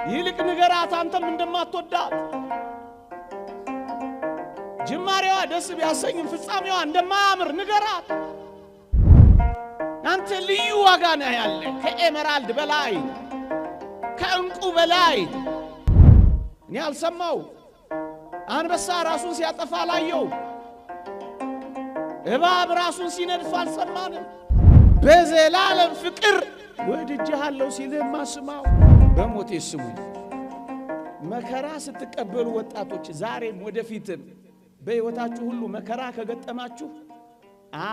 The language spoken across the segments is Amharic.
ይልቅ ንገራት አንተም እንደማትወዳት ጅማሬዋ ደስ ቢያሰኝም ፍጻሜዋ እንደማያምር ንገራት። አንተ ልዩ ዋጋ ነህ ያለ ከኤመራልድ በላይ ከእንቁ በላይ። እኔ አልሰማው አንበሳ ራሱን ሲያጠፋ ላየው እባብ ራሱን ሲነድፍ አልሰማንም። በዘላለም ፍቅር ወድጄሃለሁ ሲልህማ ስማው። በሞቴ ስሙኝ። መከራ ስትቀበሉ ወጣቶች ዛሬም ወደፊትም በሕይወታችሁ ሁሉ መከራ ከገጠማችሁ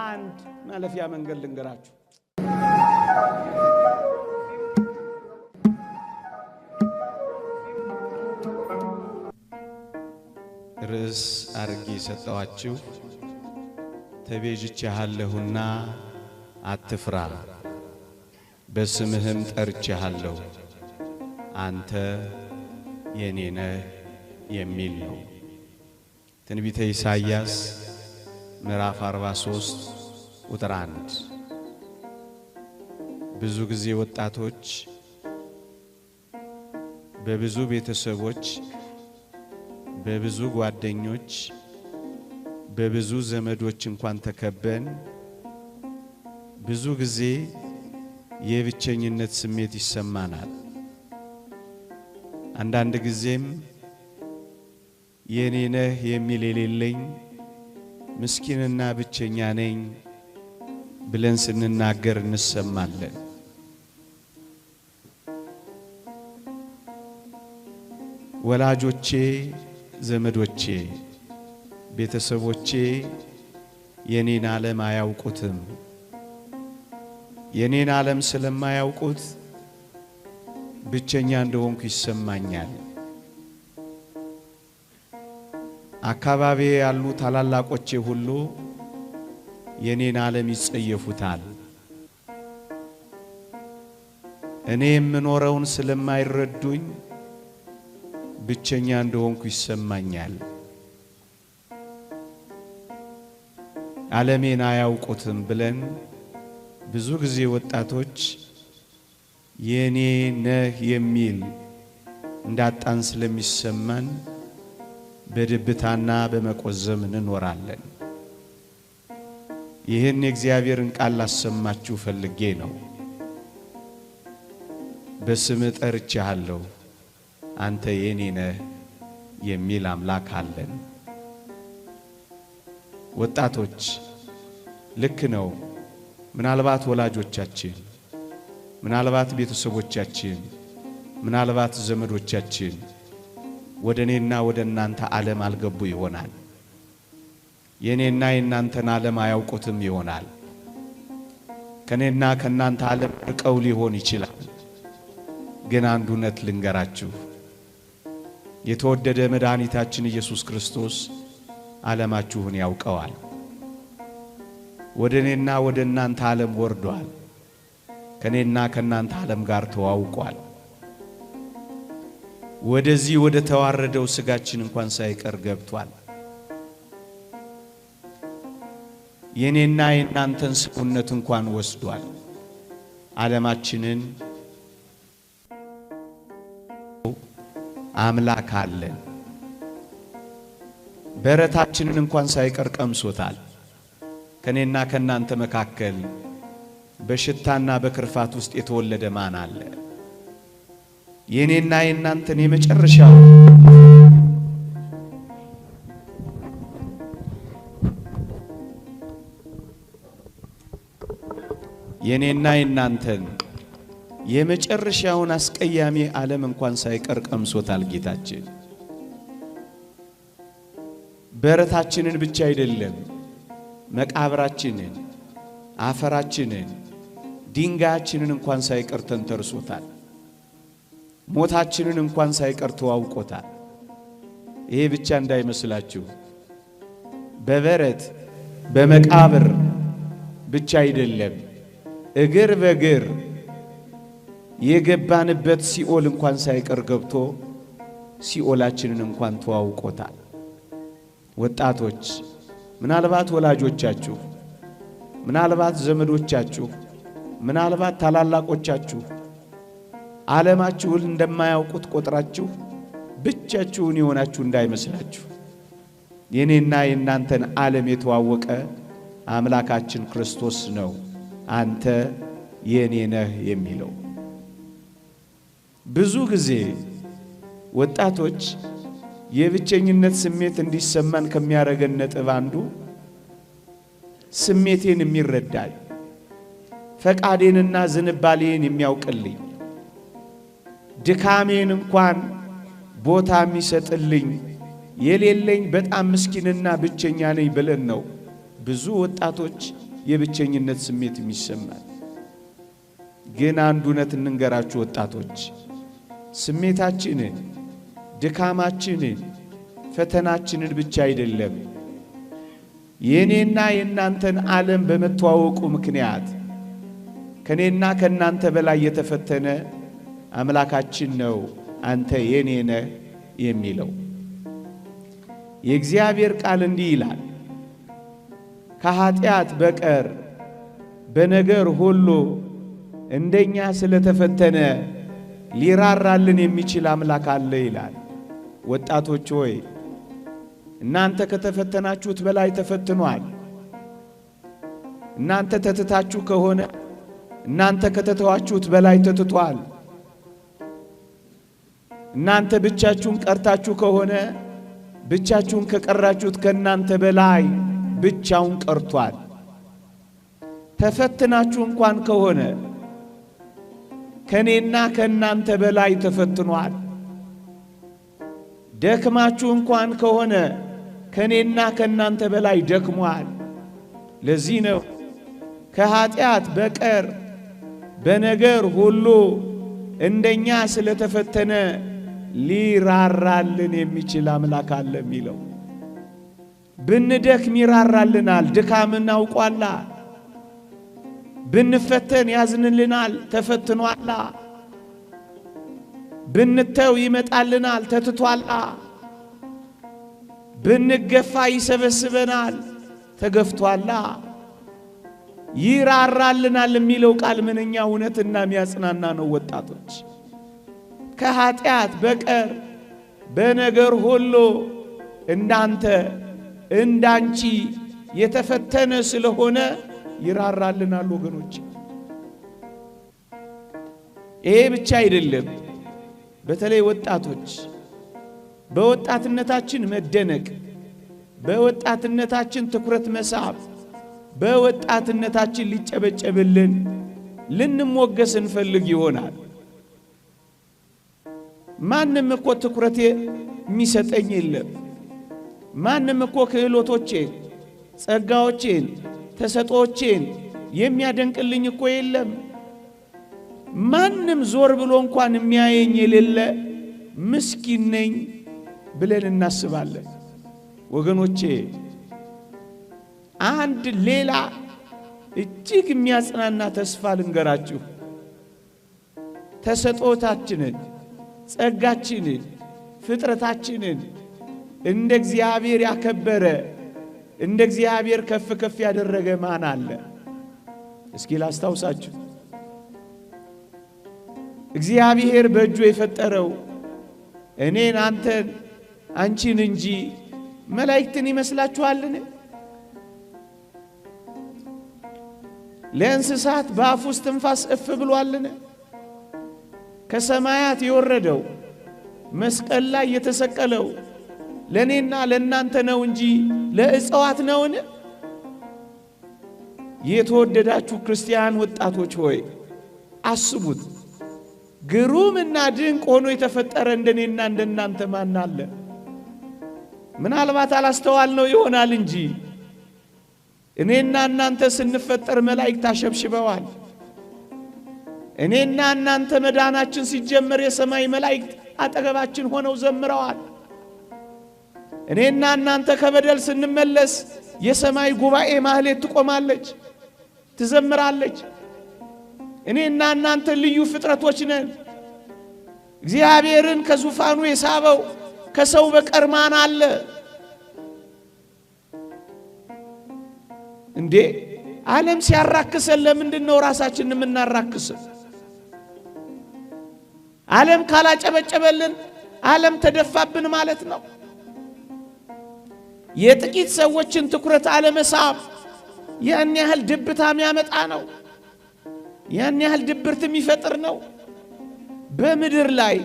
አንድ ማለፊያ መንገድ ልንገራችሁ። ርዕስ አርጌ ሰጠዋችሁ ተቤዥቼሃለሁና አትፍራ፣ በስምህም ጠርቼሃለሁ አንተ የኔ ነህ የሚል ነው። ትንቢተ ኢሳይያስ ምዕራፍ 43 ቁጥር 1። ብዙ ጊዜ ወጣቶች በብዙ ቤተሰቦች፣ በብዙ ጓደኞች፣ በብዙ ዘመዶች እንኳን ተከበን ብዙ ጊዜ የብቸኝነት ስሜት ይሰማናል። አንዳንድ ጊዜም የኔ ነህ የሚል የሌለኝ ምስኪንና ብቸኛ ነኝ ብለን ስንናገር እንሰማለን። ወላጆቼ፣ ዘመዶቼ፣ ቤተሰቦቼ የኔን ዓለም አያውቁትም። የኔን ዓለም ስለማያውቁት ብቸኛ እንደሆንኩ ይሰማኛል። አካባቢ ያሉ ታላላቆቼ ሁሉ የኔን ዓለም ይጸየፉታል። እኔ የምኖረውን ስለማይረዱኝ ብቸኛ እንደሆንኩ ይሰማኛል። ዓለሜን አያውቁትም ብለን ብዙ ጊዜ ወጣቶች የኔ ነህ የሚል እንዳጣን ስለሚሰማን በድብታና በመቆዘም እንኖራለን። ይህን የእግዚአብሔርን ቃል ላሰማችሁ ፈልጌ ነው። በስምህ ጠርቼሃለሁ አንተ የኔ ነህ የሚል አምላክ አለን። ወጣቶች ልክ ነው። ምናልባት ወላጆቻችን፣ ምናልባት ቤተሰቦቻችን፣ ምናልባት ዘመዶቻችን ወደ እኔና ወደ እናንተ ዓለም አልገቡ ይሆናል። የኔና የእናንተን ዓለም አያውቁትም ይሆናል። ከኔና ከእናንተ ዓለም ርቀው ሊሆን ይችላል። ግን አንድ እውነት ልንገራችሁ፣ የተወደደ መድኃኒታችን ኢየሱስ ክርስቶስ ዓለማችሁን ያውቀዋል። ወደ እኔና ወደ እናንተ ዓለም ወርዷል። ከኔና ከእናንተ ዓለም ጋር ተዋውቋል። ወደዚህ ወደ ተዋረደው ስጋችን እንኳን ሳይቀር ገብቷል። የኔና የእናንተን ሰውነት እንኳን ወስዷል። ዓለማችንን አምላክ አለን። በረታችንን እንኳን ሳይቀር ቀምሶታል። ከኔና ከእናንተ መካከል በሽታና በክርፋት ውስጥ የተወለደ ማን አለ? የኔና የእናንተን የመጨረሻው የኔና የእናንተን የመጨረሻውን አስቀያሚ ዓለም እንኳን ሳይቀር ቀምሶታል ጌታችን። በረታችንን ብቻ አይደለም፣ መቃብራችንን፣ አፈራችንን፣ ድንጋያችንን እንኳን ሳይቀር ተንተርሶታል። ሞታችንን እንኳን ሳይቀር ተዋውቆታል። ይሄ ብቻ እንዳይመስላችሁ፣ በበረት በመቃብር ብቻ አይደለም፣ እግር በእግር የገባንበት ሲኦል እንኳን ሳይቀር ገብቶ ሲኦላችንን እንኳን ተዋውቆታል። ወጣቶች ምናልባት ወላጆቻችሁ፣ ምናልባት ዘመዶቻችሁ፣ ምናልባት ታላላቆቻችሁ ዓለማችሁን እንደማያውቁት ቆጥራችሁ ብቻችሁን የሆናችሁ እንዳይመስላችሁ። የኔና የእናንተን ዓለም የተዋወቀ አምላካችን ክርስቶስ ነው አንተ የኔ ነህ የሚለው። ብዙ ጊዜ ወጣቶች የብቸኝነት ስሜት እንዲሰማን ከሚያረገን ነጥብ አንዱ ስሜቴን የሚረዳኝ ፈቃዴንና ዝንባሌን የሚያውቅልኝ ድካሜን እንኳን ቦታ የሚሰጥልኝ የሌለኝ በጣም ምስኪንና ብቸኛ ነኝ ብለን ነው ብዙ ወጣቶች የብቸኝነት ስሜት የሚሰማን። ግን አንድ እውነት እንንገራችሁ ወጣቶች፣ ስሜታችንን፣ ድካማችንን፣ ፈተናችንን ብቻ አይደለም የኔና የእናንተን ዓለም በመተዋወቁ ምክንያት ከኔና ከእናንተ በላይ የተፈተነ አምላካችን ነው አንተ የኔ ነህ የሚለው። የእግዚአብሔር ቃል እንዲህ ይላል፣ ከኃጢአት በቀር በነገር ሁሉ እንደኛ ስለተፈተነ ሊራራልን የሚችል አምላክ አለ ይላል። ወጣቶች ሆይ እናንተ ከተፈተናችሁት በላይ ተፈትኗል። እናንተ ተትታችሁ ከሆነ እናንተ ከተተዋችሁት በላይ ተትቷል። እናንተ ብቻችሁን ቀርታችሁ ከሆነ ብቻችሁን ከቀራችሁት ከናንተ በላይ ብቻውን ቀርቷል። ተፈትናችሁ እንኳን ከሆነ ከኔና ከናንተ በላይ ተፈትኗል። ደክማችሁ እንኳን ከሆነ ከኔና ከናንተ በላይ ደክሟል። ለዚህ ነው ከኃጢአት በቀር በነገር ሁሉ እንደኛ ስለተፈተነ ሊራራልን የሚችል አምላክ አለ የሚለው። ብንደክም ይራራልናል፣ ድካምን አውቋላ። ብንፈተን ያዝንልናል፣ ተፈትኗላ። ብንተው ይመጣልናል፣ ተትቷላ። ብንገፋ ይሰበስበናል፣ ተገፍቷላ። ይራራልናል የሚለው ቃል ምንኛ እውነትና የሚያጽናና ነው ወጣቶች። ከኃጢአት በቀር በነገር ሁሉ እንዳንተ እንዳንቺ የተፈተነ ስለሆነ ይራራልናል ወገኖች። ይሄ ብቻ አይደለም። በተለይ ወጣቶች በወጣትነታችን መደነቅ፣ በወጣትነታችን ትኩረት መሳብ፣ በወጣትነታችን ሊጨበጨብልን ልንሞገስ እንፈልግ ይሆናል። ማንም እኮ ትኩረት የሚሰጠኝ የለም። ማንም እኮ ክህሎቶቼን፣ ጸጋዎቼን፣ ተሰጦቼን የሚያደንቅልኝ እኮ የለም። ማንም ዞር ብሎ እንኳን የሚያየኝ የሌለ ምስኪን ነኝ ብለን እናስባለን። ወገኖቼ አንድ ሌላ እጅግ የሚያጽናና ተስፋ ልንገራችሁ። ተሰጦታችንን፣ ጸጋችንን፣ ፍጥረታችንን እንደ እግዚአብሔር ያከበረ እንደ እግዚአብሔር ከፍ ከፍ ያደረገ ማን አለ? እስኪ ላስታውሳችሁ። እግዚአብሔር በእጁ የፈጠረው እኔን፣ አንተን፣ አንቺን እንጂ መላእክትን ይመስላችኋልን? ለእንስሳት በአፉ ውስጥ ትንፋስ እፍ ብሏልን? ከሰማያት የወረደው መስቀል ላይ የተሰቀለው ለኔና ለናንተ ነው እንጂ ለእጽዋት ነውን? የተወደዳችሁ ክርስቲያን ወጣቶች ሆይ አስቡት። ግሩምና ድንቅ ሆኖ የተፈጠረ እንደኔና እንደናንተ ማን አለ? ምናልባት አላስተዋልነው ይሆናል እንጂ እኔና እናንተ ስንፈጠር መላእክት አሸብሽበዋል። እኔና እናንተ መዳናችን ሲጀመር የሰማይ መላእክት አጠገባችን ሆነው ዘምረዋል። እኔና እናንተ ከበደል ስንመለስ የሰማይ ጉባኤ ማህሌት ትቆማለች፣ ትዘምራለች። እኔና እናንተ ልዩ ፍጥረቶች ነን። እግዚአብሔርን ከዙፋኑ የሳበው ከሰው በቀር ማን አለ እንዴ? ዓለም ሲያራክሰን ለምንድን ነው ራሳችንን የምናራክሰው? ዓለም ካላጨበጨበልን ዓለም ተደፋብን ማለት ነው። የጥቂት ሰዎችን ትኩረት አለመሳብ ያን ያህል ድብታም ያመጣ ነው። ያን ያህል ድብርት የሚፈጥር ነው። በምድር ላይ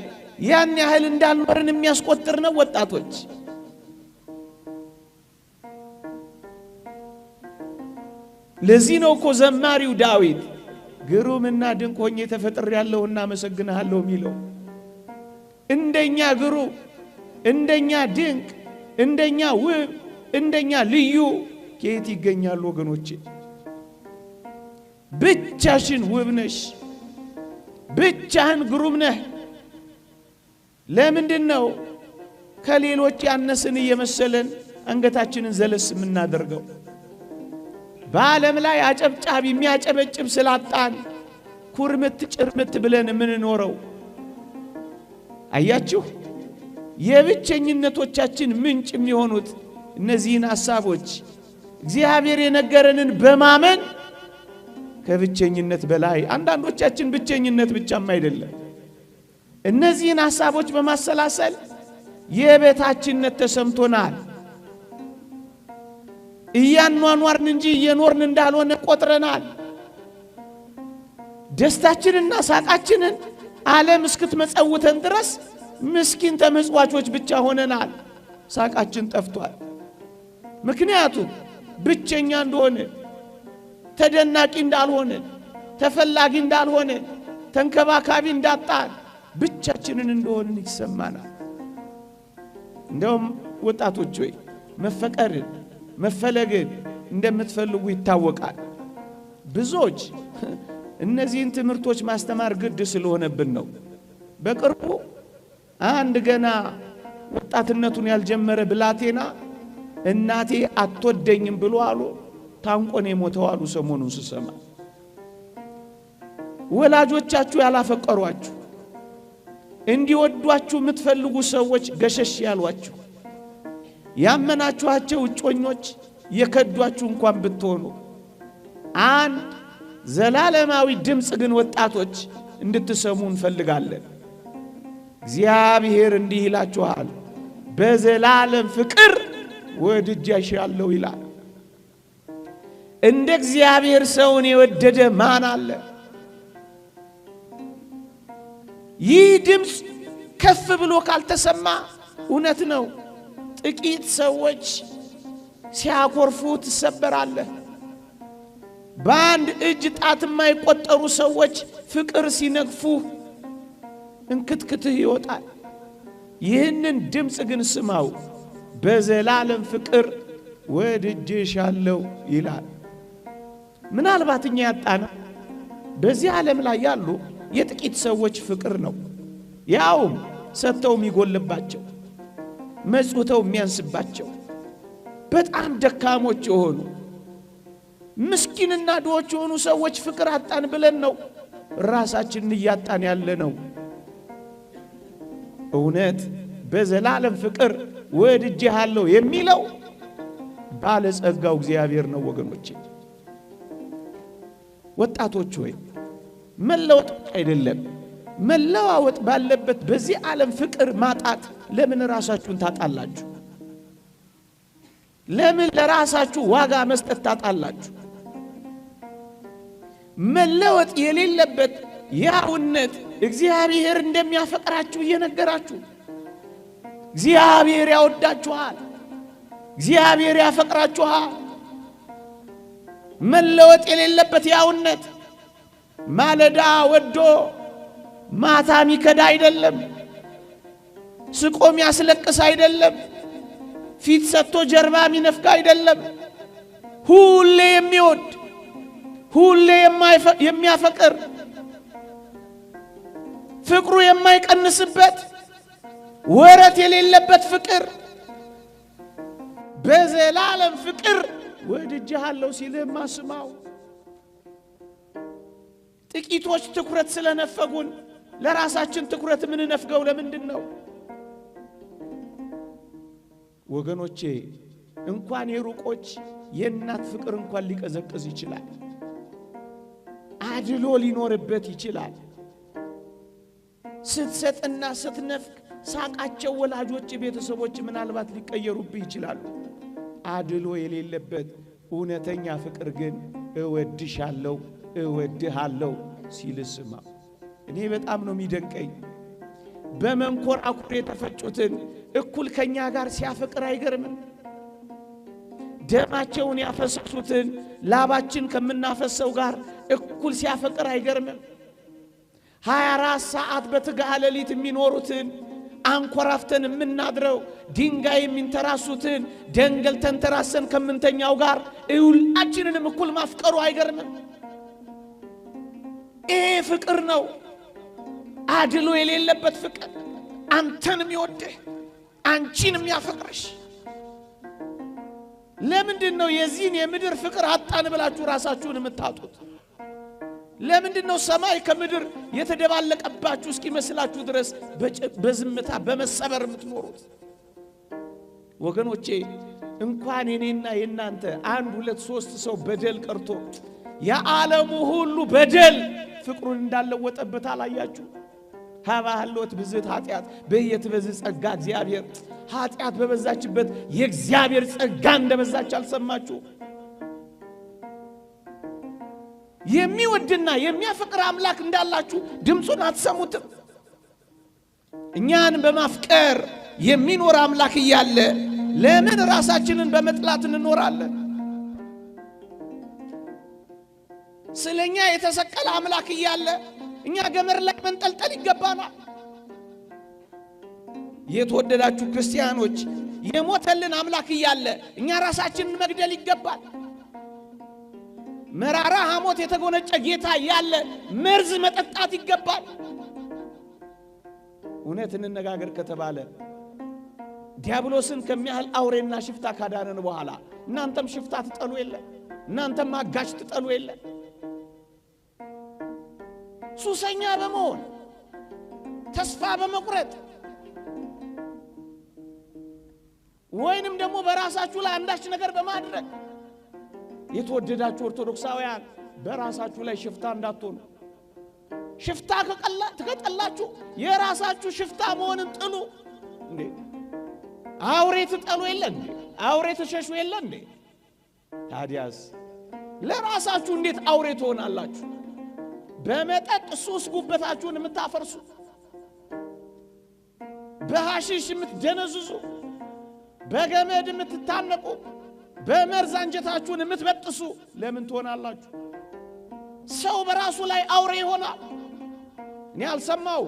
ያን ያህል እንዳልኖርን የሚያስቆጥር ነው። ወጣቶች ለዚህ ነው እኮ ዘማሪው ዳዊት ግሩምና ድንቅ ሆኜ ተፈጥሬያለሁና አመሰግንሃለሁ የሚለው። እንደኛ ግሩም፣ እንደኛ ድንቅ፣ እንደኛ ውብ፣ እንደኛ ልዩ ከየት ይገኛሉ ወገኖቼ? ብቻሽን ውብ ነሽ፣ ብቻህን ግሩም ነህ። ለምንድን ነው ከሌሎች ያነስን እየመሰለን አንገታችንን ዘለስ የምናደርገው? በዓለም ላይ አጨብጫቢ የሚያጨበጭብ ስላጣን ኩርምት ጭርምት ብለን የምንኖረው። አያችሁ፣ የብቸኝነቶቻችን ምንጭ የሚሆኑት እነዚህን ሐሳቦች እግዚአብሔር የነገረንን በማመን ከብቸኝነት በላይ አንዳንዶቻችን ብቸኝነት ብቻም አይደለም፣ እነዚህን ሐሳቦች በማሰላሰል የቤታችነት ተሰምቶናል። እያኗኗርን እንጂ እየኖርን እንዳልሆነ ቆጥረናል። ደስታችንና ሳቃችንን ዓለም እስክትመጸውተን ድረስ ምስኪን ተመጽዋቾች ብቻ ሆነናል። ሳቃችን ጠፍቷል። ምክንያቱም ብቸኛ እንደሆነ፣ ተደናቂ እንዳልሆነ፣ ተፈላጊ እንዳልሆነ፣ ተንከባካቢ እንዳጣን፣ ብቻችንን እንደሆንን ይሰማናል። እንደውም ወጣቶች ሆይ መፈቀርን መፈለግን እንደምትፈልጉ ይታወቃል። ብዙዎች እነዚህን ትምህርቶች ማስተማር ግድ ስለሆነብን ነው። በቅርቡ አንድ ገና ወጣትነቱን ያልጀመረ ብላቴና እናቴ አትወደኝም ብሎ አሉ ታንቆን የሞተው አሉ። ሰሞኑን ስሰማ ወላጆቻችሁ ያላፈቀሯችሁ እንዲወዷችሁ የምትፈልጉ ሰዎች ገሸሽ ያሏችሁ ያመናችኋቸው እጮኞች የከዷችሁ እንኳን ብትሆኑ አንድ ዘላለማዊ ድምጽ ግን ወጣቶች እንድትሰሙ እንፈልጋለን። እግዚአብሔር እንዲህ ይላችኋል፣ በዘላለም ፍቅር ወድጄሻለሁ ይላል። እንደ እግዚአብሔር ሰውን የወደደ ማን አለ? ይህ ድምጽ ከፍ ብሎ ካልተሰማ እውነት ነው ጥቂት ሰዎች ሲያኮርፉ ትሰበራለህ። በአንድ እጅ ጣት የማይቆጠሩ ሰዎች ፍቅር ሲነግፉ እንክትክትህ ይወጣል። ይህንን ድምጽ ግን ስማው፣ በዘላለም ፍቅር ወድጄሻለሁ ይላል። ምናልባት እኛ ያጣነው በዚህ ዓለም ላይ ያሉ የጥቂት ሰዎች ፍቅር ነው። ያውም ሰጥተው የሚጎልባቸው፣ መጽውተው የሚያንስባቸው፣ በጣም ደካሞች የሆኑ ምስኪንና ድሆች የሆኑ ሰዎች ፍቅር አጣን ብለን ነው ራሳችንን እያጣን ያለ ነው። እውነት በዘላለም ፍቅር ወድጄሃለሁ የሚለው ባለጸጋው እግዚአብሔር ነው። ወገኖቼ ወጣቶች ሆይ መለወጥ አይደለም መለዋወጥ ባለበት በዚህ ዓለም ፍቅር ማጣት ለምን ራሳችሁን ታጣላችሁ? ለምን ለራሳችሁ ዋጋ መስጠት ታጣላችሁ? መለወጥ የሌለበት ያውነት እግዚአብሔር እንደሚያፈቅራችሁ እየነገራችሁ፣ እግዚአብሔር ያወዳችኋል፣ እግዚአብሔር ያፈቅራችኋል። መለወጥ የሌለበት ያውነት ማለዳ ወዶ ማታ ሚከዳ አይደለም፣ ስቆም ያስለቅስ አይደለም፣ ፊት ሰጥቶ ጀርባ ሚነፍቅ አይደለም። ሁሌ የሚወድ ሁሌ የሚያፈቅር ፍቅሩ የማይቀንስበት ወረት የሌለበት ፍቅር በዘላለም ፍቅር ወድጄሃለሁ ሲልህማ ስማው። ጥቂቶች ትኩረት ስለነፈጉን ለራሳችን ትኩረት ምን ነፍገው ለምንድን ነው? ወገኖቼ እንኳን የሩቆች የእናት ፍቅር እንኳን ሊቀዘቅዝ ይችላል። አድሎ ሊኖርበት ይችላል። ስትሰጥና ስትነፍቅ ሳቃቸው ወላጆች ቤተሰቦች ምናልባት ሊቀየሩብህ ይችላሉ። አድሎ የሌለበት እውነተኛ ፍቅር ግን እወድሻለሁ እወድሃለሁ ሲል ስማ። እኔ በጣም ነው የሚደንቀኝ። በመንኮራኩር የተፈጩትን እኩል ከኛ ጋር ሲያፈቅር አይገርምም? ደማቸውን ያፈሰሱትን ላባችን ከምናፈሰው ጋር እኩል ሲያፈቅር አይገርምም? 24 ሰዓት በትጋሃ ሌሊት የሚኖሩትን አንኮራፍተን የምናድረው ድንጋይ የሚንተራሱትን ደንገል ተንተራሰን ከምንተኛው ጋር ሁላችንንም እኩል ማፍቀሩ አይገርምም? ይሄ ፍቅር ነው፣ አድሎ የሌለበት ፍቅር። አንተንም ይወድህ አንቺንም ያፈቅርሽ። ለምንድን ነው የዚህን የምድር ፍቅር አጣን ብላችሁ ራሳችሁን የምታጡት? ለምንድን ነው ሰማይ ከምድር የተደባለቀባችሁ እስኪመስላችሁ ድረስ በዝምታ በመሰበር የምትኖሩት? ወገኖቼ እንኳን የኔና የናንተ 1 2 3 ሰው በደል ቀርቶ የዓለሙ ሁሉ በደል ፍቅሩን እንዳለወጠበት አላያችሁ? ሀባህሎት ብዝት ኃጢአት በየትበዝ ጸጋ እግዚአብሔር። ኃጢአት በበዛችበት የእግዚአብሔር ጸጋ እንደበዛች አልሰማችሁ? የሚወድና የሚያፈቅር አምላክ እንዳላችሁ ድምፁን አትሰሙትም? እኛን በማፍቀር የሚኖር አምላክ እያለ ለምን ራሳችንን በመጥላት እንኖራለን? ስለኛ የተሰቀለ አምላክ እያለ እኛ ገመድ ላይ መንጠልጠል ይገባናል? የተወደዳችሁ ክርስቲያኖች፣ የሞተልን አምላክ እያለ እኛ ራሳችንን መግደል ይገባል? መራራ ሐሞት የተጎነጨ ጌታ እያለ መርዝ መጠጣት ይገባል? እውነት እንነጋገር ከተባለ ዲያብሎስን ከሚያህል አውሬና ሽፍታ ካዳነን በኋላ እናንተም ሽፍታ ትጠሉ የለ? እናንተም አጋሽ ትጠሉ የለ? ሱሰኛ በመሆን ተስፋ በመቁረጥ ወይንም ደግሞ በራሳችሁ ላይ አንዳች ነገር በማድረግ የተወደዳችሁ ኦርቶዶክሳውያን በራሳችሁ ላይ ሽፍታ እንዳትሆኑ። ሽፍታ ከቀላችሁ የራሳችሁ ሽፍታ መሆንን ጥሉ። እንዴ አውሬ ትጠሉ የለ እንዴ? አውሬ ትሸሹ የለ እንዴ? ታዲያስ ለራሳችሁ እንዴት አውሬ ትሆናላችሁ? በመጠጥ ሱስ ጉበታችሁን የምታፈርሱ፣ በሐሺሽ የምትደነዝዙ፣ በገመድ የምትታነቁ፣ በመርዝ አንጀታችሁን የምትበጥሱ ለምን ትሆናላችሁ? ሰው በራሱ ላይ አውሬ ይሆናል። እኔ አልሰማው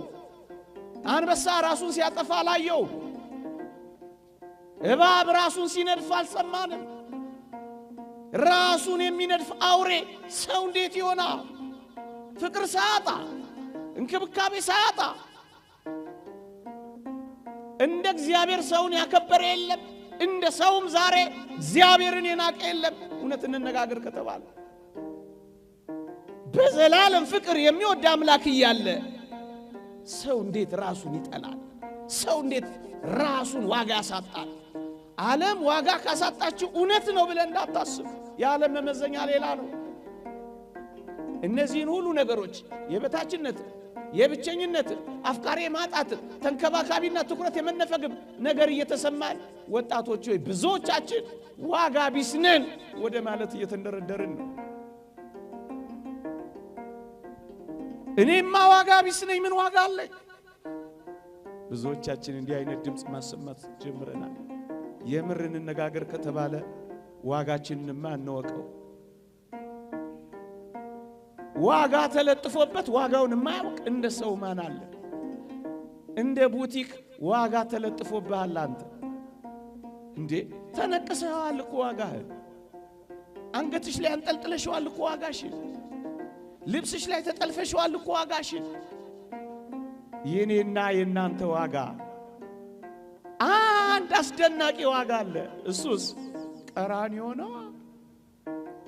አንበሳ ራሱን ሲያጠፋ አላየው። እባብ ራሱን ሲነድፍ አልሰማንም። ራሱን የሚነድፍ አውሬ ሰው እንዴት ይሆናል? ፍቅር ሳያጣ እንክብካቤ ሳያጣ እንደ እግዚአብሔር ሰውን ያከበረ የለም። እንደ ሰውም ዛሬ እግዚአብሔርን የናቀ የለም። እውነት እንነጋገር ከተባለ በዘላለም ፍቅር የሚወድ አምላክ እያለ ሰው እንዴት ራሱን ይጠላል? ሰው እንዴት ራሱን ዋጋ ያሳጣል? ዓለም ዋጋ ካሳጣችሁ እውነት ነው ብለን እንዳታስቡ። የዓለም መመዘኛ ሌላ ነው። እነዚህን ሁሉ ነገሮች የበታችነት፣ የብቸኝነት፣ አፍቃሪ ማጣት፣ ተንከባካቢና ትኩረት የመነፈግም ነገር እየተሰማን ወጣቶች ሆይ ብዙዎቻችን ዋጋ ቢስ ነን ወደ ማለት እየተንደረደርን ነው። እኔማ ዋጋ ቢስ ነኝ፣ ምን ዋጋ አለኝ? ብዙዎቻችን እንዲህ አይነት ድምፅ ማሰማት ጀምረናል። የምር እንነጋገር ከተባለ ዋጋችንንማ እንወቀው። ዋጋ ተለጥፎበት ዋጋውን የማያውቅ እንደ ሰው ማን አለ? እንደ ቡቲክ ዋጋ ተለጥፎብሃል አንተ። እንዴ ተነቅሰዋል እኮ ዋጋህን። አንገትሽ ላይ አንጠልጥለሽዋል እኮ ዋጋሽን። ልብስሽ ላይ ተጠልፈሽዋል እኮ ዋጋሽን። የኔና የናንተ ዋጋ አንድ አስደናቂ ዋጋ አለ። እሱስ ቀራንዮ ነው።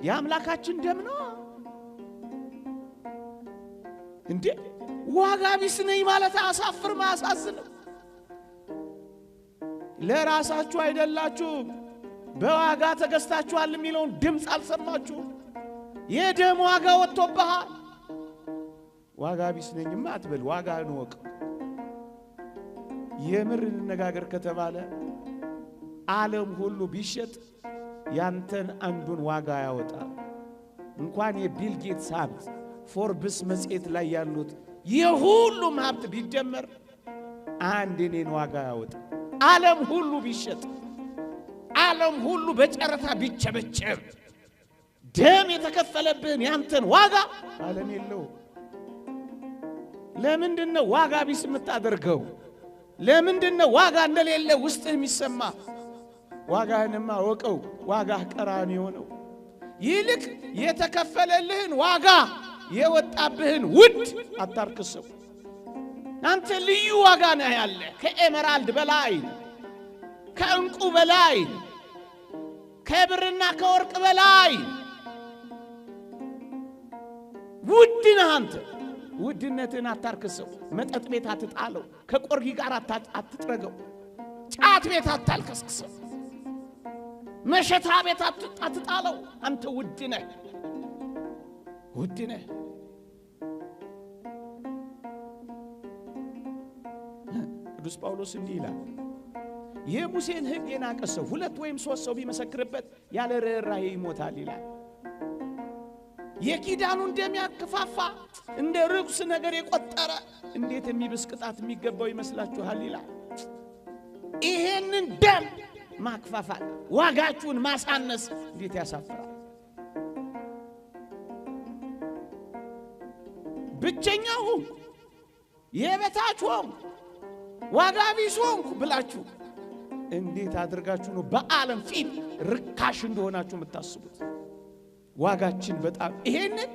የአምላካችን ደም ነው። እንዴ ዋጋ ቢስ ነኝ ማለት አሳፍርም አያሳዝንም? ለራሳችሁ አይደላችሁም፣ በዋጋ ተገዝታችኋል የሚለውን ድምፅ አልሰማችሁም? የደም ዋጋ ወጥቶብሃል። ዋጋ ቢስ ነኝማ አትበል። ዋጋህን ወቅ። የምር እንነጋገር ከተባለ ዓለም ሁሉ ቢሸጥ ያንተን አንዱን ዋጋ ያወጣል። እንኳን የቢል ጌትስ ሀብት ፎርብስ መጽሔት ላይ ያሉት የሁሉም ሀብት ቢደመር አንድ የኔን ዋጋ ያወጣል። ዓለም ሁሉ ቢሸጥ፣ ዓለም ሁሉ በጨረታ ቢቸበቸብ ደም የተከፈለብህን ያንተን ዋጋ ዓለም የለው። ለምንድነው ዋጋ ቢስ የምታደርገው? ለምንድነው ዋጋ እንደሌለ ውስጥህ የሚሰማ? ዋጋህንማ ወቀው። ዋጋህ ቀራንዮ ነው። ይልቅ የተከፈለልህን ዋጋ የወጣብህን ውድ አታርክሰው። አንተ ልዩ ዋጋ ነህ ያለ ከኤመራልድ በላይ፣ ከእንቁ በላይ፣ ከብርና ከወርቅ በላይ ውድ ነህ አንተ። ውድነትን አታርክሰው። መጠጥ ቤት አትጣለው። ከቆርጊ ጋር አትጥረገው። ጫት ቤት አታልከስክሰው። መሸታ ቤት አትጣለው። አንተ ውድ ነህ፣ ውድ ነህ። ቅዱስ ጳውሎስ እንዲህ ይላል፣ የሙሴን ሕግ የናቀ ሰው 2 ወይም 3 ሰው ቢመሰክርበት ያለ ርኅራኄ ይሞታል ይላል። የኪዳኑን ደም ያከፋፋ እንደ ርኩስ ነገር የቆጠረ እንዴት የሚብስ ቅጣት የሚገባው ይመስላችኋል ይላል። ይሄንን ደም ማክፋፋት፣ ዋጋችሁን ማሳነስ እንዴት ያሳፍራል! ብቸኛ ሆንኩ፣ የበታች ሆንኩ፣ ዋጋ ቢስ ሆንኩ ብላችሁ እንዴት አድርጋችሁ ነው በዓለም ፊት ርካሽ እንደሆናችሁ የምታስቡት? ዋጋችን በጣም ይሄንን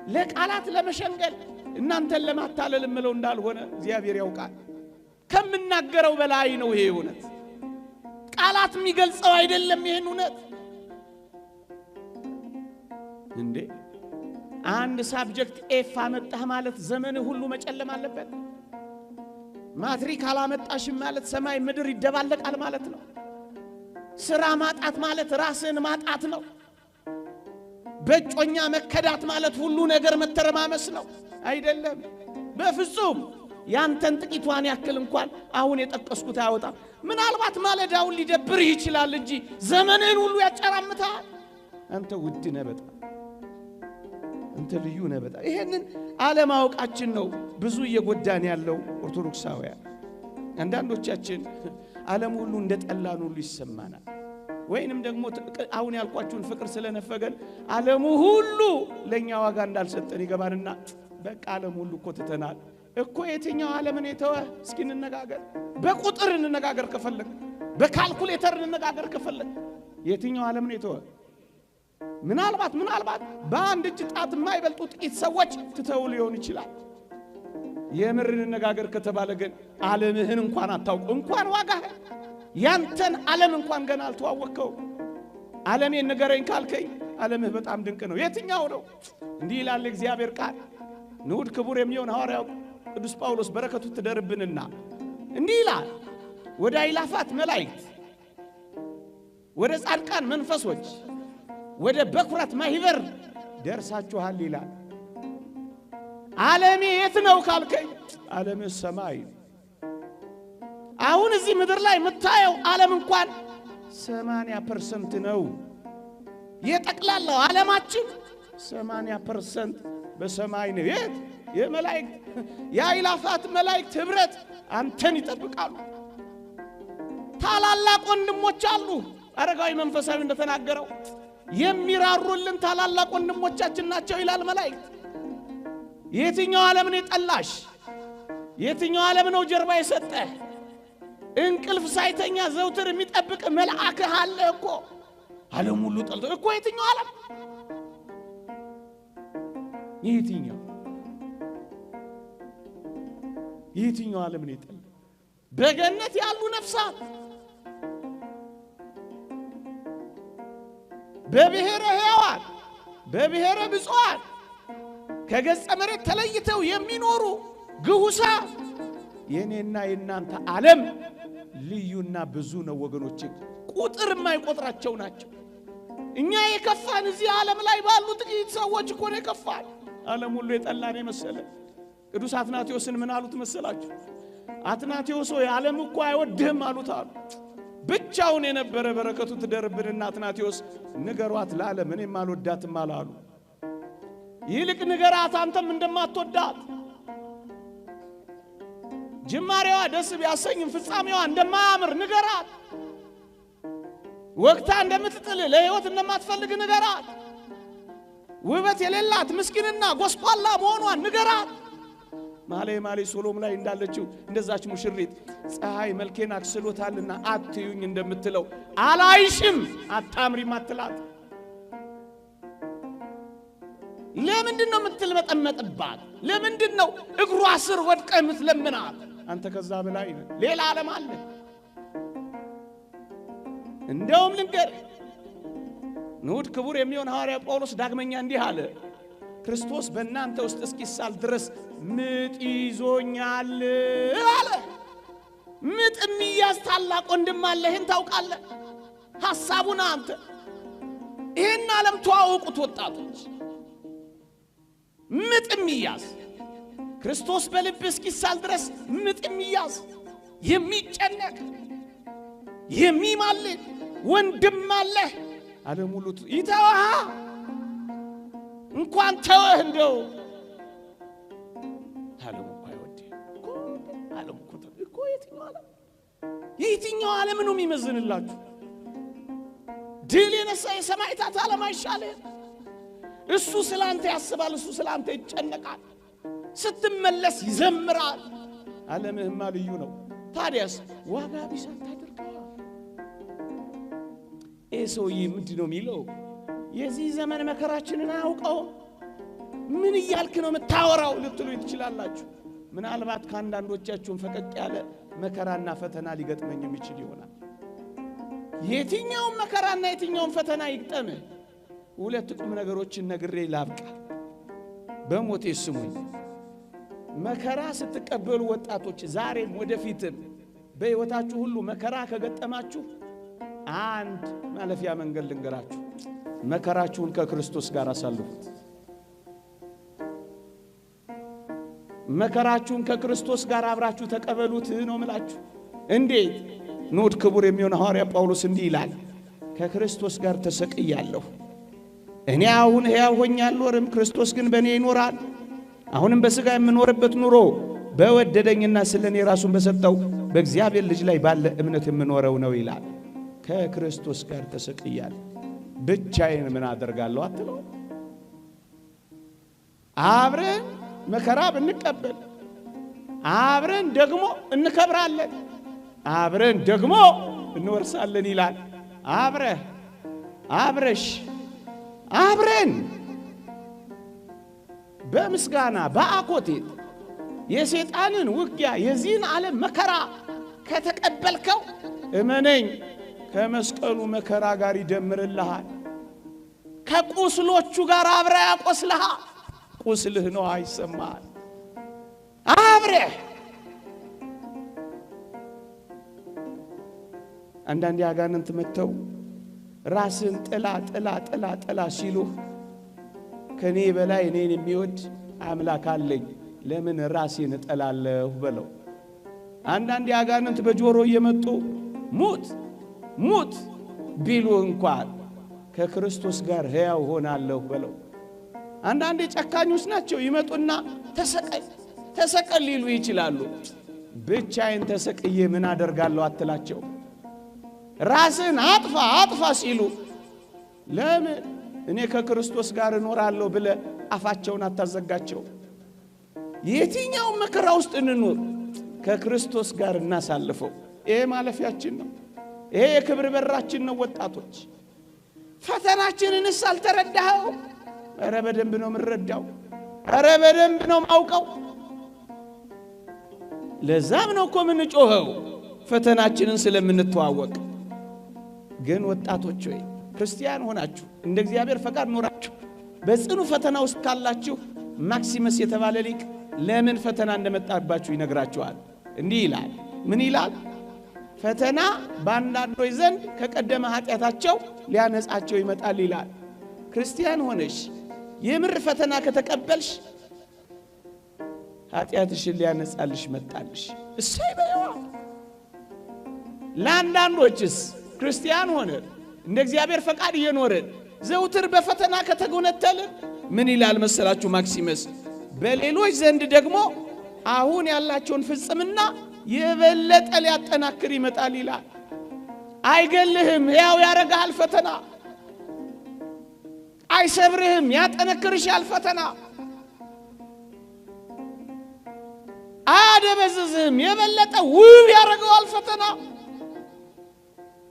ለቃላት ለመሸንገል እናንተን ለማታለል ምለው እንዳልሆነ እግዚአብሔር ያውቃል። ከምናገረው በላይ ነው ይሄ እውነት። ቃላት የሚገልጸው አይደለም ይሄን እውነት። እንዴ አንድ ሳብጀክት ኤፍ አመጣህ ማለት ዘመን ሁሉ መጨለም አለበት? ማትሪክ አላመጣሽም ማለት ሰማይ ምድር ይደባለቃል ማለት ነው? ስራ ማጣት ማለት ራስን ማጣት ነው? በጮኛ መከዳት ማለት ሁሉ ነገር መተረማመስ ነው? አይደለም በፍጹም። ያንተን ጥቂቷን ያክል እንኳን አሁን የጠቀስኩት አያወጣም። ምናልባት ማለዳውን ሊደብርህ ይችላል እንጂ ዘመንህን ሁሉ ያጨራምታል። አንተ ውድ ነህ በጣም፣ አንተ ልዩ ነህ በጣም። ይሄንን አለማወቃችን ነው ብዙ እየጎዳን ያለው ኦርቶዶክሳውያን። አንዳንዶቻችን ዓለም ሁሉ እንደጠላን ሁሉ ይሰማናል። ወይንም ደግሞ አሁን ያልኳችሁን ፍቅር ስለነፈገን ዓለሙ ሁሉ ለኛ ዋጋ እንዳልሰጠን ይገባንና በቃ ዓለም ሁሉ እኮ ትተናል እኮ። የትኛው ዓለምን የተወ? እስኪ እንነጋገር። በቁጥር እንነጋገር ከፈለግ፣ በካልኩሌተር እንነጋገር ከፈለግ። የትኛው ዓለምን የተወ? ምናልባት በአንድ እጅ ጣት የማይበልጡ ጥቂት ሰዎች ትተው ሊሆን ይችላል። የምር እንነጋገር ከተባለ ግን ዓለምህን እንኳን አታውቁ፣ እንኳን ዋጋህን ያንተን ዓለም እንኳን ገና አልተዋወቅከው። ዓለሜን ንገረኝ ካልከኝ ዓለምህ በጣም ድንቅ ነው። የትኛው ነው? እንዲህ ይላል እግዚአብሔር ቃል። ንዑድ ክቡር የሚሆን ሐዋርያው ቅዱስ ጳውሎስ በረከቱ ትደርብንና እንዲህ ይላል፣ ወደ አእላፋት መላእክት፣ ወደ ጻድቃን መንፈሶች፣ ወደ በኩራት ማህበር ደርሳችኋል ይላል። ዓለሜ የት ነው ካልከኝ ዓለምህ ሰማይ። አሁን እዚህ ምድር ላይ የምታየው ዓለም እንኳን 80% ነው። የጠቅላላው ዓለማችን 80% በሰማይ ነው። የት? የመላእክት የአእላፋት መላእክት ህብረት አንተን ይጠብቃሉ። ታላላቅ ወንድሞች አሉ። አረጋዊ መንፈሳዊ እንደተናገረው የሚራሩልን ታላላቅ ወንድሞቻችን ናቸው ይላል መላእክት። የትኛው ዓለም ነው የጠላሽ? የትኛው ዓለም ነው ጀርባ የሰጠህ? እንቅልፍ ሳይተኛ ዘውትር የሚጠብቅ መልአክህ አለ እኮ። ዓለም ሁሉ ጠልቶ እኮ የትኛው ዓለም? የትኛው ዓለም ነው የጠላ? በገነት ያሉ ነፍሳት በብሔረ ሕያዋን በብሔረ ብፁዓን ከገጸ መሬት ተለይተው የሚኖሩ ግሁሳ የኔና የናንተ ዓለም ልዩና ብዙ ነው ወገኖች። ቁጥር የማይቆጥራቸው ናቸው። እኛ የከፋን እዚህ ዓለም ላይ ባሉ ጥቂት ሰዎች እኮ ነው የከፋን። ዓለም ሁሉ የጠላን መሰለ። ቅዱስ አትናቴዎስን ምን አሉት መሰላችሁ? አትናቴዎስ ሆይ ዓለም እኮ አይወድህም አሉት አሉ። ብቻውን የነበረ በረከቱ ትደርብንና አትናቴዎስ ንገሯት ለዓለም እኔም አልወዳትም አላሉ። ይልቅ ንገራት አንተም እንደማትወዳት፣ ጅማሬዋ ደስ ቢያሰኝም ፍጻሜዋ እንደማያምር ንገራት። ወቅታ እንደምትጥል ለሕይወት እንደማትፈልግ ንገራት። ውበት የሌላት ምስኪንና ጎስቋላ መሆኗን ንገራት። መኃልየ ሰሎሞን ላይ እንዳለችው እንደዛች ሙሽሪት ፀሐይ መልኬን አክስሎታልና አትዩኝ እንደምትለው አላይሽም አታምሪም አትላት። ለምንድነው የምትልመጠመጥባት? ለምንድነው እግሯ ስር ወድቀህ የምትለምናት? አንተ ከዛ በላይ ነህ። ሌላ ዓለም አለ። እንደውም ልንገርህ ንዑድ ክቡር የሚሆን ሐዋርያ ጳውሎስ ዳግመኛ እንዲህ አለ፣ ክርስቶስ በእናንተ ውስጥ እስኪሳል ድረስ ምጥ ይዞኛል አለ። ምጥ የሚያዝ ታላቅ ወንድም አለህን ታውቃለህ? ሐሳቡን አንተ ይሄን ዓለም ተዋወቁት ወጣቶች። ምጥ የሚያዝ ክርስቶስ በልብ እስኪሳል ድረስ ምጥ የሚያዝ የሚጨነቅ የሚማልድ ወንድም አለህ። ዓለም ሁሉ ይተዋህ እንኳን ተወህ እንደው ዓለም እኮ አይወድህም እኮ። ዓለም እኮ የትኛው ዓለም ነው የሚመዝንላችሁ? ድል የነሳ የሰማዕታት ዓለም አይሻልህም? እሱ ስላንተ ያስባል፣ እሱ ስላንተ ይጨነቃል፣ ስትመለስ ይዘምራል። ዓለምህማ ልዩ ነው። ታዲያስ ዋጋ ቢስ አታድርገው። ሰውዬ ምንድን ነው የሚለው? የዚህ ዘመን መከራችንን አያውቀው። ምን እያልክ ነው የምታወራው ልትሉ ትችላላችሁ። ምናልባት ከአንዳንዶቻችሁም ፈቀቅ ያለ መከራና ፈተና ሊገጥመኝ የሚችል ይሆናል። የትኛውም መከራና የትኛውም ፈተና ይግጠምህ። ሁለት ቁም ነገሮችን ነግሬ ላብቃ። በሞቴ ስሙኝ። መከራ ስትቀበሉ ወጣቶች፣ ዛሬም ወደፊትም በሕይወታችሁ ሁሉ መከራ ከገጠማችሁ አንድ ማለፊያ መንገድ ልንገራችሁ። መከራችሁን ከክርስቶስ ጋር አሳልፉት። መከራችሁን ከክርስቶስ ጋር አብራችሁ ተቀበሉት ነው ምላችሁ። እንዴት? ንዑድ ክቡር የሚሆን ሐዋርያ ጳውሎስ እንዲህ ይላል፣ ከክርስቶስ ጋር ተሰቅያለሁ። እኔ አሁን ሕያው ሆኜ አልኖርም፣ ክርስቶስ ግን በእኔ ይኖራል። አሁንም በሥጋ የምኖርበት ኑሮ በወደደኝና ስለኔ ራሱን በሰጠው በእግዚአብሔር ልጅ ላይ ባለ እምነት የምኖረው ነው ይላል። ከክርስቶስ ጋር ተሰቅያለሁ። ብቻዬን ምን አደርጋለሁ አትለው። አብረን መከራ ብንቀበል አብረን ደግሞ እንከብራለን፣ አብረን ደግሞ እንወርሳለን ይላል። አብረሽ አብረን በምስጋና በአኮቴት የሰይጣንን ውጊያ የዚህን ዓለም መከራ ከተቀበልከው እመነኝ ከመስቀሉ መከራ ጋር ይደምርልሃል። ከቁስሎቹ ጋር አብረ ያቆስልሃል። ቁስልህ ነው አይሰማል። አብረህ አንዳንድ ያጋንንት መተው ራስን ጥላ ሲሉ ከኔ በላይ እኔን የሚወድ አምላክ አለኝ ለምን ራሴን እጠላለሁ በለው። አንዳንድ ያጋንንት በጆሮ እየመጡ ሙት ቢሉ እንኳን ከክርስቶስ ጋር ሕያው ሆናለሁ በለው። አንዳንድ ጨካኞች ናቸው። ይመጡና ተሰቀል ሊሉ ይችላሉ። ብቻዬን ተሰቅዬ ምን አደርጋለሁ አትላቸው። ራስን አጥፋ ሲሉ ለምን እኔ ከክርስቶስ ጋር እኖራለሁ ብለ አፋቸውን አታዘጋቸው። የትኛው መከራ ውስጥ እንኖር ከክርስቶስ ጋር እናሳልፈው። ይሄ ማለፊያችን ነው። ይሄ የክብር በራችን ነው። ወጣቶች ፈተናችንንስ አልተረዳኸው? ኧረ በደንብ ነው የምንረዳው። ኧረ በደንብ ነው ማውቀው። ለዛም ነው እኮ የምንጮኸው ፈተናችንን ስለምንተዋወቅ። ግን ወጣቶች ሆይ ክርስቲያን ሆናችሁ እንደ እግዚአብሔር ፈቃድ ኖራችሁ በጽኑ ፈተና ውስጥ ካላችሁ ማክሲመስ የተባለ ሊቅ ለምን ፈተና እንደመጣባችሁ ይነግራችኋል። እንዲህ ይላል። ምን ይላል? ፈተና በአንዳንዶች ዘንድ ከቀደመ ኃጢአታቸው ሊያነጻቸው ይመጣል ይላል። ክርስቲያን ሆነሽ የምር ፈተና ከተቀበልሽ ኃጢአትሽን ሊያነጻልሽ መጣልሽ። እሰይ በይዋ። ለአንዳንዶችስ ክርስቲያን ሆነ እንደ እግዚአብሔር ፈቃድ እየኖረ ዘውትር በፈተና ከተጎነተልን ምን ይላል መሰላችሁ ማክሲመስ? በሌሎች ዘንድ ደግሞ አሁን ያላቸውን ፍጽምና የበለጠ ሊያጠናክር ይመጣል ይላል። አይገልህም፣ ሕያው ያረጋል ፈተና። አይሰብርህም፣ ያጠነክርሻል ፈተና። አያደበዝዝህም፣ የበለጠ ውብ ያረጋል ፈተና።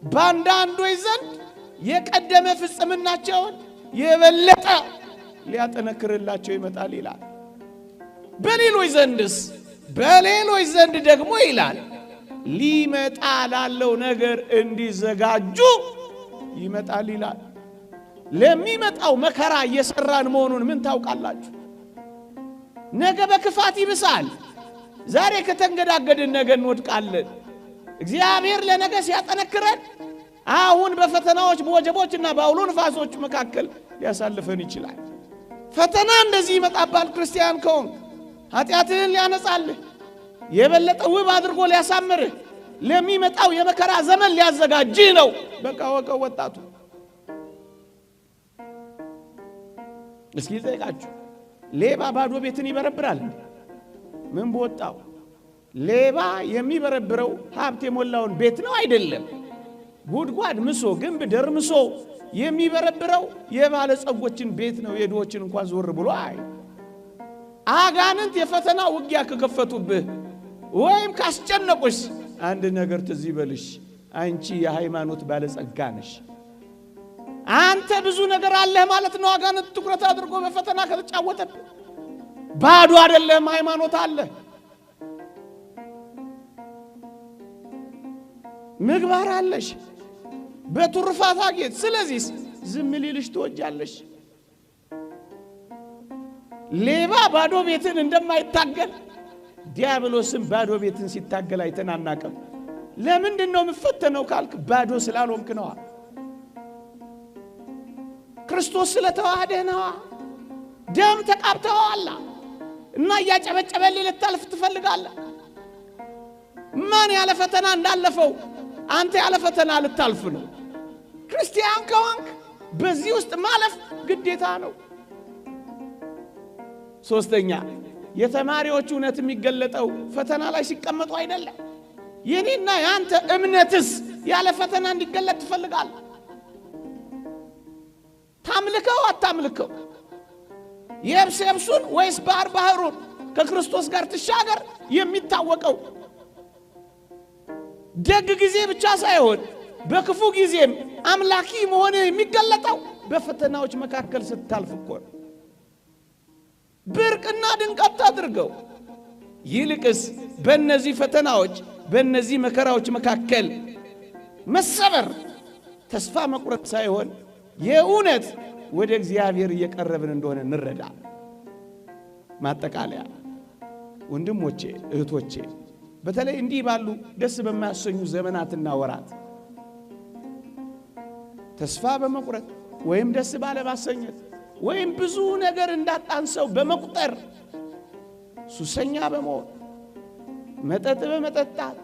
ባንዳንዶች ዘንድ የቀደመ ፍጽምናቸውን የበለጠ ሊያጠነክርላቸው ይመጣል ይላል። በሌሎች ዘንድ ደግሞ ይላል ሊመጣ ላለው ነገር እንዲዘጋጁ ይመጣል ይላል። ለሚመጣው መከራ እየሰራን መሆኑን ምን ታውቃላችሁ? ነገ በክፋት ይብሳል። ዛሬ ከተንገዳገድን ነገ እንወድቃለን። እግዚአብሔር ለነገ ሲያጠነክረን አሁን በፈተናዎች በወጀቦችና በአውሎ ንፋሶች መካከል ሊያሳልፈን ይችላል። ፈተና እንደዚህ ይመጣባል። ክርስቲያን ከሆንክ ኃጢአትህን ሊያነጻልህ የበለጠ ውብ አድርጎ ሊያሳምርህ ለሚመጣው የመከራ ዘመን ሊያዘጋጅህ ነው። በቃ ወቀው ወጣቱ እስኪ ጠይቃችሁ፣ ሌባ ባዶ ቤትን ይበረብራል? ምን በወጣው? ሌባ የሚበረብረው ሀብት የሞላውን ቤት ነው አይደለም። ጉድጓድ ምሶ ግንብ ደርምሶ የሚበረብረው የባለጸጎችን ቤት ነው። የድሆችን እንኳን ዞር ብሎ አይ። አጋንንት የፈተና ውጊያ ከከፈቱብህ ወይም ካስጨነቁሽ አንድ ነገር ትዝ ይበልሽ፣ አንቺ የሃይማኖት ባለጸጋ ነሽ። አንተ ብዙ ነገር አለህ ማለት ነው። አጋንንት ትኩረት አድርጎ በፈተና ከተጫወተብህ ባዶ አይደለም፣ ሃይማኖት አለ፣ ምግባር አለሽ፣ በትሩፋት አጌጥ። ስለዚህ ዝም ሊልሽ ትወጃለሽ። ሌባ ባዶ ቤትን እንደማይታገል ዲያብሎስም ባዶ ቤትን ሲታገል አይተን አናውቅም። ለምንድን ነው የምፈተነው ካልክ ባዶ ስላልሆንክ ነዋ። ክርስቶስ ስለተዋህደህ ነዋ። ደም ተቃብተዋል እና እያጨበጨበልህ ልታልፍ ትፈልጋለህ። ማን ያለ ፈተና እንዳለፈው አንተ ያለ ፈተና ልታልፍ ነው። ክርስቲያን ከሆንክ በዚህ ውስጥ ማለፍ ግዴታ ነው። ሶስተኛ የተማሪዎች እውነት የሚገለጠው ፈተና ላይ ሲቀመጡ አይደለም። የኔና ያንተ እምነትስ ያለ ፈተና እንዲገለጥ ትፈልጋለህ? ታምልከው አታምልከው? የብሱን ወይስ ባህሩን ከክርስቶስ ጋር ትሻገር? የሚታወቀው ደግ ጊዜ ብቻ ሳይሆን በክፉ ጊዜም አምላኪ መሆን የሚገለጠው በፈተናዎች መካከል ስታልፍ እኮ ነው። ብርቅና ድንቀት አድርገው። ይልቅስ በእነዚህ ፈተናዎች በእነዚህ መከራዎች መካከል መሰበር፣ ተስፋ መቁረጥ ሳይሆን የእውነት ወደ እግዚአብሔር እየቀረብን እንደሆነ እንረዳ። ማጠቃለያ ወንድሞቼ እህቶቼ፣ በተለይ እንዲህ ባሉ ደስ በማያሰኙ ዘመናትና ወራት ተስፋ በመቁረጥ ወይም ደስ ባለ ማሰኘት ወይም ብዙ ነገር እንዳጣን ሰው በመቁጠር ሱሰኛ በመሆን መጠጥ በመጠጣት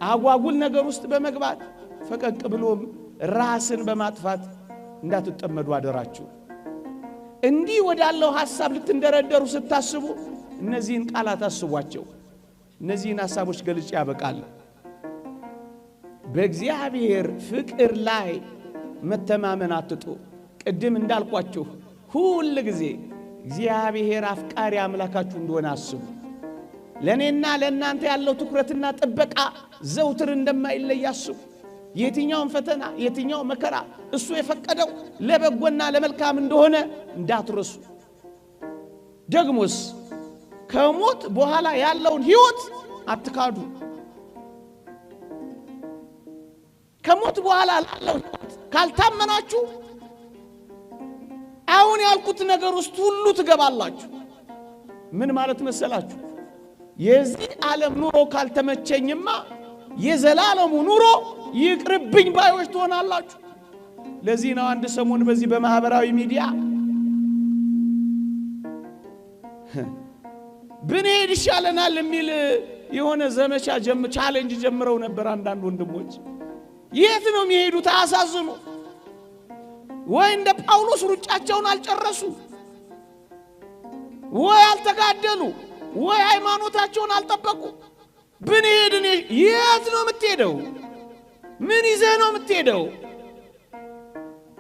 አጓጉል ነገር ውስጥ በመግባት ፈቀቅ ብሎም ራስን በማጥፋት እንዳትጠመዱ አደራችሁ። እንዲህ ወዳለው ሐሳብ ልትንደረደሩ ስታስቡ እነዚህን ቃላት አስቧቸው። እነዚህን ሐሳቦች ገልጬ ያበቃል። በእግዚአብሔር ፍቅር ላይ መተማመን አትጡ። ቅድም እንዳልኳችሁ ሁሉ ጊዜ እግዚአብሔር አፍቃሪ አምላካችሁ እንደሆነ አስቡ። ለኔና ለእናንተ ያለው ትኩረትና ጥበቃ ዘውትር እንደማይለይ አስቡ። የትኛውን ፈተና የትኛው መከራ እሱ የፈቀደው ለበጎና ለመልካም እንደሆነ እንዳትረሱ። ደግሞስ ከሞት በኋላ ያለውን ሕይወት አትካዱ። ከሞት በኋላ ያለው ካልታመናችሁ አሁን ያልኩት ነገር ውስጥ ሁሉ ትገባላችሁ። ምን ማለት መሰላችሁ? የዚህ ዓለም ኑሮ ካልተመቸኝማ የዘላለሙ ኑሮ ይቅርብኝ ባዮች ትሆናላችሁ። ለዚህ ነው አንድ ሰሞን በዚህ በማህበራዊ ሚዲያ ብንሄድ ይሻለናል የሚል የሆነ ዘመቻ ቻሌንጅ ጀምረው ነበር አንዳንድ ወንድሞች። የት ነው የሚሄዱት? አሳዝኑ። ወይ እንደ ጳውሎስ ሩጫቸውን አልጨረሱ፣ ወይ አልተጋደሉ፣ ወይ ሃይማኖታቸውን አልጠበቁ። ብንሄድ የት ነው የምትሄደው? ምን ይዘህ ነው የምትሄደው?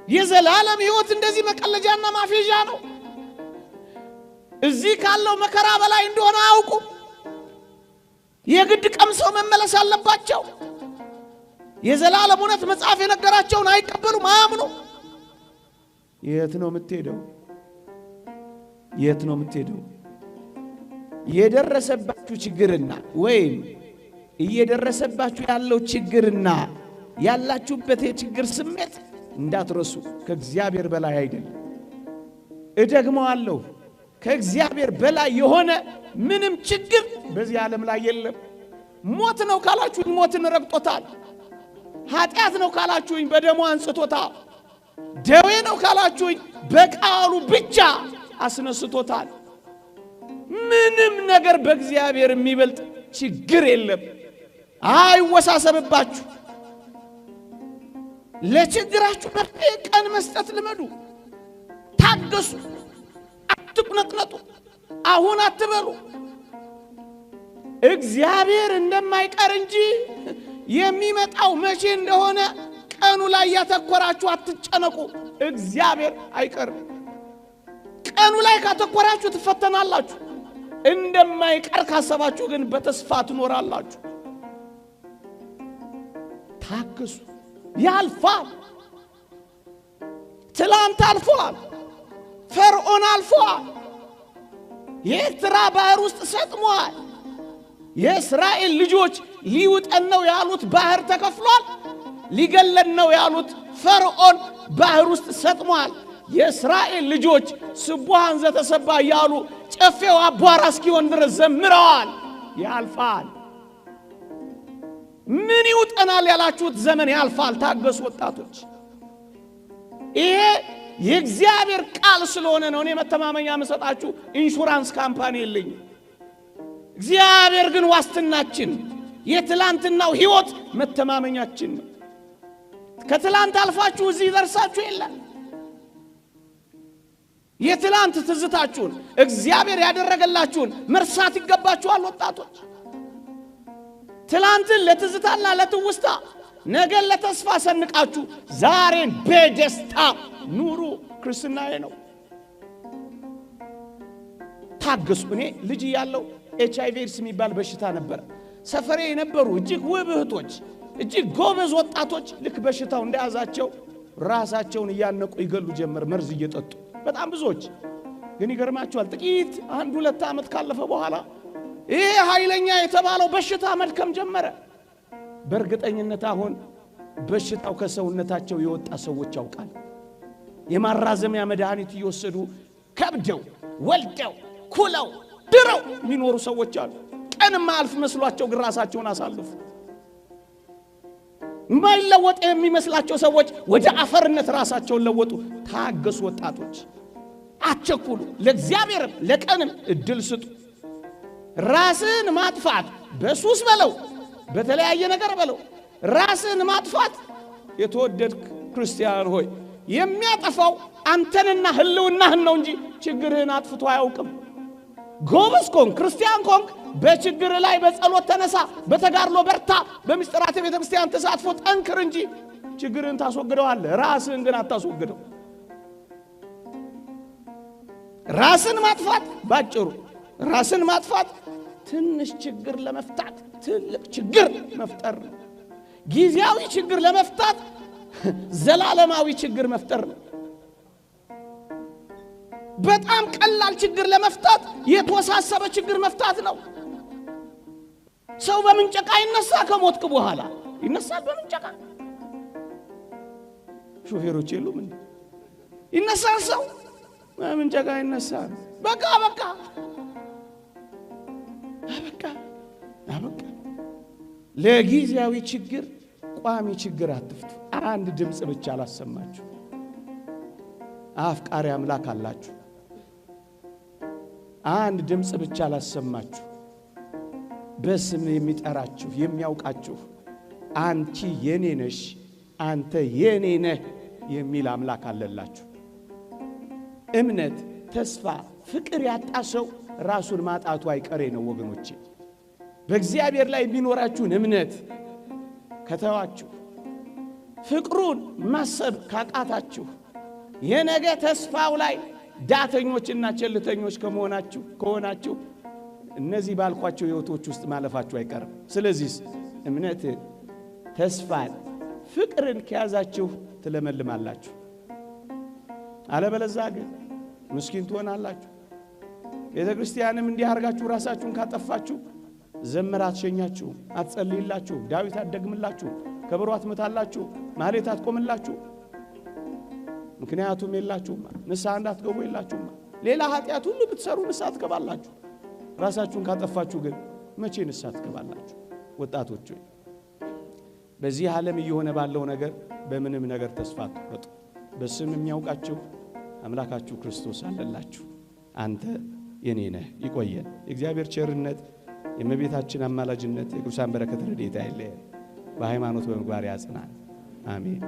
የዘላለም ሕይወት እንደዚህ መቀለጃና ማፌዣ ነው። እዚህ ካለው መከራ በላይ እንደሆነ አውቁ። የግድ ቀምሰው መመለስ አለባቸው። የዘላለም እውነት መጽሐፍ የነገራቸውን አይቀበሉም፣ አያምኑ። የት ነው የምትሄደው? የት ነው የምትሄደው? የደረሰባችሁ ችግርና ወይም እየደረሰባችሁ ያለው ችግርና ያላችሁበት የችግር ስሜት እንዳትረሱ፣ ከእግዚአብሔር በላይ አይደለም። እደግመዋለሁ፣ ከእግዚአብሔር በላይ የሆነ ምንም ችግር በዚህ ዓለም ላይ የለም። ሞት ነው ካላችሁኝ ሞትን ረግጦታል። ኃጢአት ነው ካላችሁኝ በደሙ አንጽቶታል። ደዌ ነው ካላችሁኝ በቃሉ ብቻ አስነስቶታል። ምንም ነገር በእግዚአብሔር የሚበልጥ ችግር የለም። አይወሳሰብባችሁ። ለችግራችሁ መፍትሄ ቀን መስጠት ልመዱ። ታገሱ። አትቁነጥነጡ። አሁን አትበሉ። እግዚአብሔር እንደማይቀር እንጂ የሚመጣው መቼ እንደሆነ ቀኑ ላይ ያተኮራችሁ አትጨነቁ። እግዚአብሔር አይቀርም። ቀኑ ላይ ካተኮራችሁ ትፈተናላችሁ። እንደማይቀር ካሰባችሁ ግን በተስፋ ትኖራላችሁ። ታገሱ። ያልፋል። ትላንት አልፏል። ፈርዖን አልፏል። የኤርትራ ባህር ውስጥ ሰጥሟል። የእስራኤል ልጆች ሊውጠን ነው ያሉት ባህር ተከፍሏል። ሊገለን ነው ያሉት ፈርዖን ባህር ውስጥ ሰጥሟል። የእስራኤል ልጆች ስቡሃን ዘተሰባ ያሉ ጨፌው አቧራ እስኪሆን ድረስ ዘምረዋል። ያልፋል። ምን ይውጠናል ያላችሁት ዘመን ያልፋል። ታገሱ ወጣቶች። ይሄ የእግዚአብሔር ቃል ስለሆነ ነው። እኔ መተማመኛ መሰጣችሁ ኢንሹራንስ ካምፓኒ የለኝም። እግዚአብሔር ግን ዋስትናችን፣ የትላንትናው ሕይወት መተማመኛችን ነው። ከትላንት አልፋችሁ እዚህ ደርሳችሁ የለም። የትላንት ትዝታችሁን እግዚአብሔር ያደረገላችሁን መርሳት ይገባችኋል ወጣቶች። ትላንትን ለትዝታና ለትውስታ ነገን ለተስፋ ሰንቃችሁ ዛሬን በደስታ ኑሩ። ክርስትናዬ ነው። ታገሱ። እኔ ልጅ ያለው HIV ኤድስ የሚባል በሽታ ነበር። ሰፈሬ የነበሩ እጅግ ውብ እህቶች፣ እጅግ ጎበዝ ወጣቶች ልክ በሽታው እንደያዛቸው ራሳቸውን እያነቁ ይገሉ ጀመር፣ መርዝ እየጠጡ በጣም ብዙዎች። ግን ይገርማቸዋል፣ ጥቂት 1-2 ዓመት ካለፈ በኋላ ይሄ ኃይለኛ የተባለው በሽታ መድከም ጀመረ። በእርግጠኝነት አሁን በሽታው ከሰውነታቸው የወጣ ሰዎች ያውቃል። የማራዘሚያ መድኃኒት እየወሰዱ ከብደው ወልደው ኩለው ድረው የሚኖሩ ሰዎች አሉ። ቀን ማልፍ መስሏቸው ግን ራሳቸውን አሳልፉ። ማይለወጥ የሚመስላቸው ሰዎች ወደ አፈርነት ራሳቸውን ለወጡ። ታገሱ ወጣቶች፣ አትቸኩሉ። ለእግዚአብሔር ለቀንም እድል ስጡ። ራስን ማጥፋት በሱስ በለው በተለያየ ነገር በለው ራስን ማጥፋት የተወደድክ ክርስቲያን ሆይ የሚያጠፋው አንተንና ህልውናህን ነው እንጂ ችግርህን አጥፍቶ አያውቅም። ጎበዝ ኮንክ ክርስቲያን ኮንክ በችግር ላይ በጸሎት ተነሳ፣ በተጋድሎ በርታ፣ በምስጢራተ ቤተ ክርስቲያን ተሳትፎ ጠንክር እንጂ ችግርህን ታስወግደዋለህ። ራስህን ግን አታስወግደው። ራስን ማጥፋት ባጭሩ ራስን ማጥፋት ትንሽ ችግር ለመፍታት ትልቅ ችግር መፍጠር ነው። ጊዜያዊ ችግር ለመፍታት ዘላለማዊ ችግር መፍጠር ነው። በጣም ቀላል ችግር ለመፍታት የተወሳሰበ ችግር መፍታት ነው። ሰው በምንጨቃ ይነሳ፣ ከሞትክ በኋላ ይነሳል በምንጨቃ። ሾፌሮች የሉም እንዴ? ይነሳል ሰው በምንጨቃ ይነሳል። በቃ በቃ በቃ በቃ። ለጊዜያዊ ችግር ቋሚ ችግር አትፍቱ። አንድ ድምጽ ብቻ አላሰማችሁ። አፍቃሪ አምላክ አላችሁ። አንድ ድምጽ ብቻ ላሰማችሁ በስም የሚጠራችሁ የሚያውቃችሁ አንቺ የኔ ነሽ አንተ የኔ ነህ የሚል አምላክ አለላችሁ እምነት ተስፋ ፍቅር ያጣ ሰው ራሱን ማጣቱ አይቀሬ ነው ወገኖቼ በእግዚአብሔር ላይ የሚኖራችሁን እምነት ከተዋችሁ ፍቅሩን ማሰብ ካቃታችሁ የነገ ተስፋው ላይ ዳተኞችና ቸልተኞች ከሆናችሁ እነዚህ ባልኳቸው ህይወቶች ውስጥ ማለፋችሁ አይቀርም ስለዚህ እምነት ተስፋን ፍቅርን ከያዛችሁ ትለመልማላችሁ አለበለዚያ ግን ምስኪን ትሆናላችሁ ቤተክርስቲያንም እንዲህ አርጋችሁ ራሳችሁን ካጠፋችሁ ዘመራት ሸኛችሁ አትጸልይላችሁ ዳዊት አትደግምላችሁ ከበሮ አትመታላችሁ ማህሌት አትቆምላችሁ ምክንያቱም የላችሁም ንስሐ እንዳትገቡ የላችሁም ሌላ ኃጢአት ሁሉ ብትሰሩ ንስሐ ትገባላችሁ ራሳችሁን ካጠፋችሁ ግን መቼ ንስሐ ትገባላችሁ ወጣቶች በዚህ ዓለም እየሆነ ባለው ነገር በምንም ነገር ተስፋ አትቁረጡ በስም የሚያውቃችሁ አምላካችሁ ክርስቶስ አለላችሁ አንተ የኔ ነህ ይቆየን የእግዚአብሔር ቸርነት የእመቤታችን አማላጅነት የቅዱሳን በረከት ረድኤት አይለየን በሃይማኖት በምግባር ያጽናን አሜን